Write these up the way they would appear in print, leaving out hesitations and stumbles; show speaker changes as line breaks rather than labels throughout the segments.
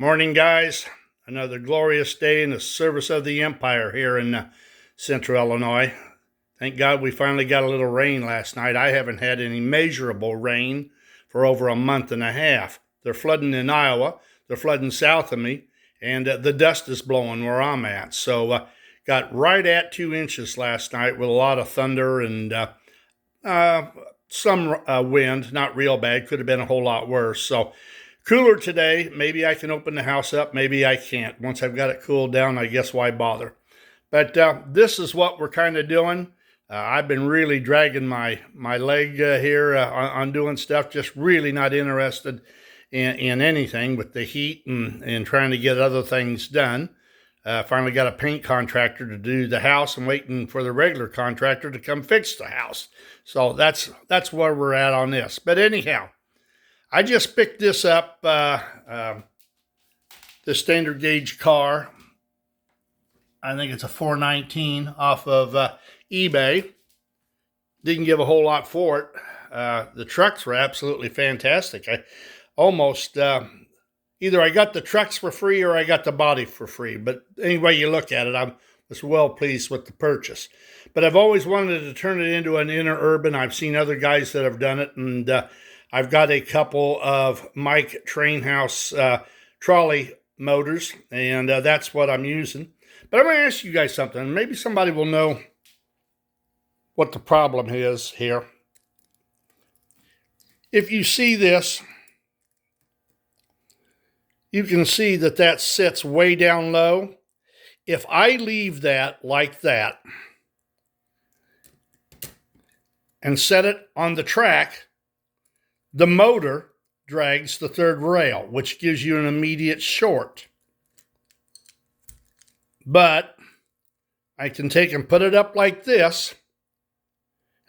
Morning, guys. Another glorious day in the service of the Empire here in central Illinois. Thank God we finally got a little rain last night. I haven't had any measurable rain for over a month and a half. They're flooding in Iowa. They're flooding south of me, and the dust is blowing where I'm at. So got right at 2 inches last night with a lot of thunder and some wind. Not real bad. Could have been a whole lot worse. So cooler today. Maybe I can open the house up. Maybe I can't. Once I've got it cooled down, I guess why bother? But this is what we're kind of doing. I've been really dragging my leg here on doing stuff. Just really not interested in anything with the heat and trying to get other things done. Finally got a paint contractor to do the house and waiting for the regular contractor to come fix the house. So that's where we're at on this. But anyhow, I just picked this up, the standard gauge car. I think it's a 419 off of eBay. Didn't give a whole lot for it. The trucks were absolutely fantastic. I almost, either I got the trucks for free or I got the body for free. But anyway you look at it, I was well pleased with the purchase. But I've always wanted to turn it into an interurban. I've seen other guys that have done it, and I've got a couple of Mike Trainhouse trolley motors, and that's what I'm using. But I'm going to ask you guys something. Maybe somebody will know what the problem is here. If you see this, you can see that that sits way down low. If I leave that like that and set it on the track, the motor drags the third rail, which gives you an immediate short. But I can take and put it up like this,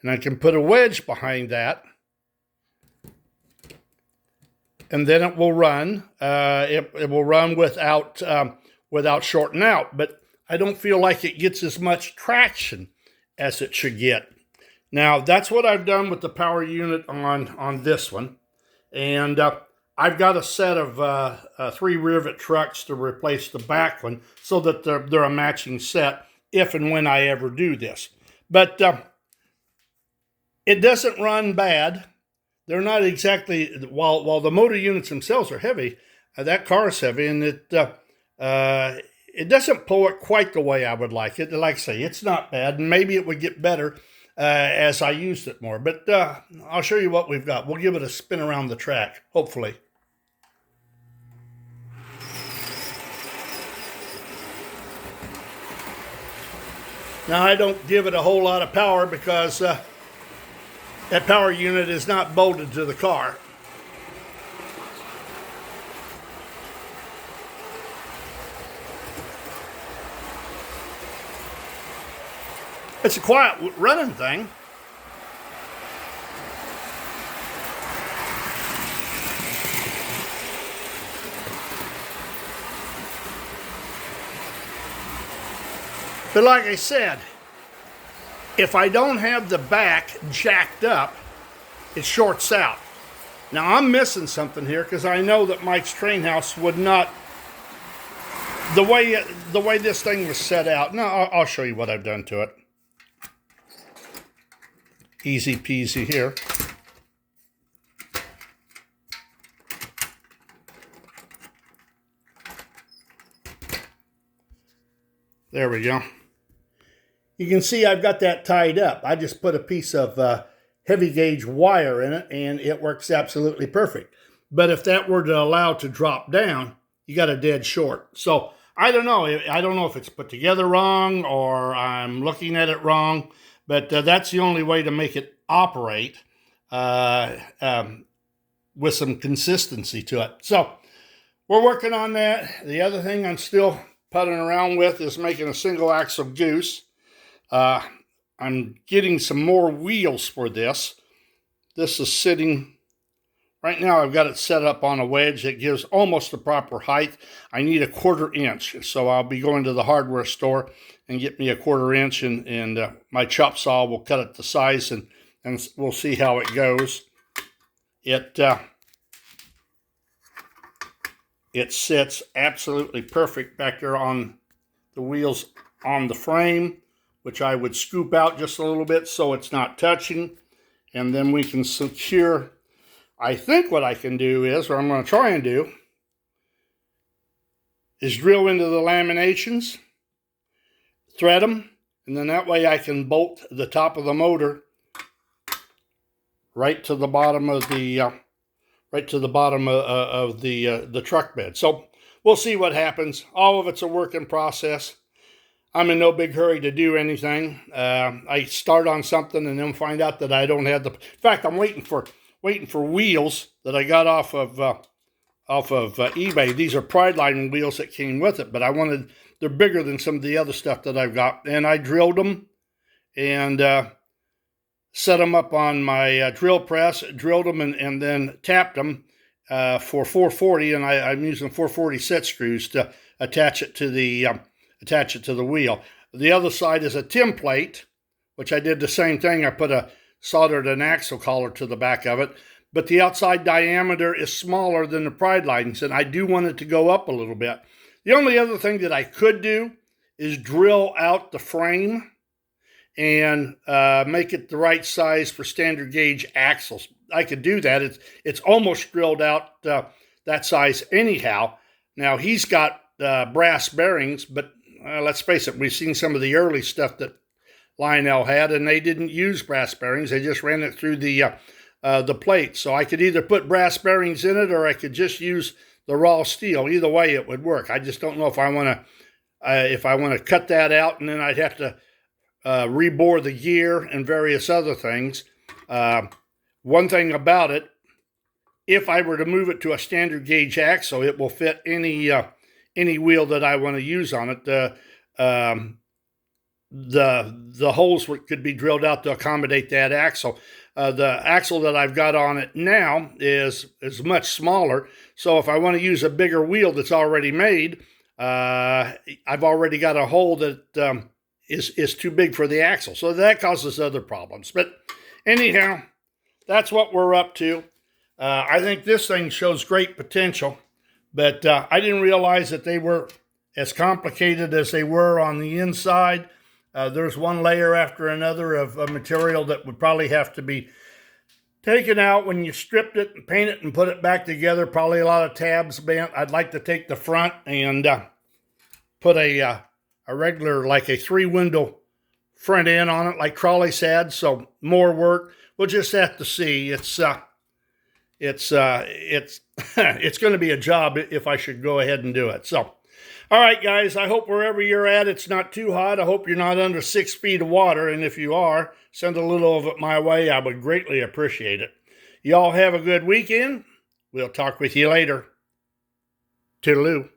and I can put a wedge behind that, and then it will run. It will run without shorting out, but I don't feel like it gets as much traction as it should get. Now, that's what I've done with the power unit on this one. And I've got a set of 3 rivet trucks to replace the back one so that they're a matching set if and when I ever do this. But it doesn't run bad. They're not exactly, while the motor units themselves are heavy, that car is heavy, and it doesn't pull it quite the way I would like it. Like I say, it's not bad, and maybe it would get better as I used it more. But I'll show you what we've got. We'll give it a spin around the track, hopefully. Now, I don't give it a whole lot of power because that power unit is not bolted to the car. It's a quiet running thing. But like I said, if I don't have the back jacked up, it shorts out. Now I'm missing something here because I know that Mike's Trainhouse would not, the way this thing was set out. Now I'll show you what I've done to it. Easy peasy here. There we go. You can see I've got that tied up. I just put a piece of heavy gauge wire in it, and it works absolutely perfect. But if that were to allow to drop down, you got a dead short. So I don't know. I don't know if it's put together wrong or I'm looking at it wrong. But that's the only way to make it operate with some consistency to it. So we're working on that. The other thing I'm still puttering around with is making a single axle Goose. I'm getting some more wheels for this. This is sitting, right now I've got it set up on a wedge that gives almost the proper height. I need a 1/4 inch, so I'll be going to the hardware store and get me a 1/4 inch, and my chop saw will cut it to size, and we'll see how it goes. It It sits absolutely perfect back there on the wheels on the frame, which I would scoop out just a little bit so it's not touching. And then we can secure, I think what I can do is, or I'm going to try and do, is drill into the laminations, thread them, and then that way I can bolt the top of the motor right to the bottom of the the truck bed. So we'll see what happens. All of it's a work in process. I'm in no big hurry to do anything. I start on something and then find out that I don't have the. In fact, I'm waiting for wheels that I got off of eBay. These are Pride Line wheels that came with it, but they're bigger than some of the other stuff that I've got, and I drilled them and set them up on my drill press, drilled them and then tapped them for 440, and I'm using 440 set screws to attach it to the wheel. The other side is a template, which I did the same thing. I soldered an axle collar to the back of it, but the outside diameter is smaller than the Pride Lines, and I do want it to go up a little bit. The only other thing that I could do is drill out the frame and make it the right size for standard gauge axles. I could do that. It's almost drilled out that size anyhow. Now he's got brass bearings, but let's face it, we've seen some of the early stuff that Lionel had, and they didn't use brass bearings. They just ran it through the plate. So I could either put brass bearings in it, or I could just use the raw steel. Either way, it would work. I just don't know if I want to cut that out, and then I'd have to rebore the gear and various other things. One thing about it, if I were to move it to a standard gauge axle, it will fit any wheel that I want to use on it. The holes could be drilled out to accommodate that axle. The axle that I've got on it now is much smaller. So if I want to use a bigger wheel that's already made, I've already got a hole that is too big for the axle. So that causes other problems. But anyhow, that's what we're up to. I think this thing shows great potential, but I didn't realize that they were as complicated as they were on the inside. There's one layer after another of material that would probably have to be taken out when you stripped it and paint it and put it back together. Probably a lot of tabs bent. I'd like to take the front and put a regular, like a 3-window front end on it, like Crawley's had. So more work. We'll just have to see. It's it's going to be a job if I should go ahead and do it. So, all right, guys, I hope wherever you're at, it's not too hot. I hope you're not under 6 feet of water. And if you are, send a little of it my way. I would greatly appreciate it. Y'all have a good weekend. We'll talk with you later. Toodaloo.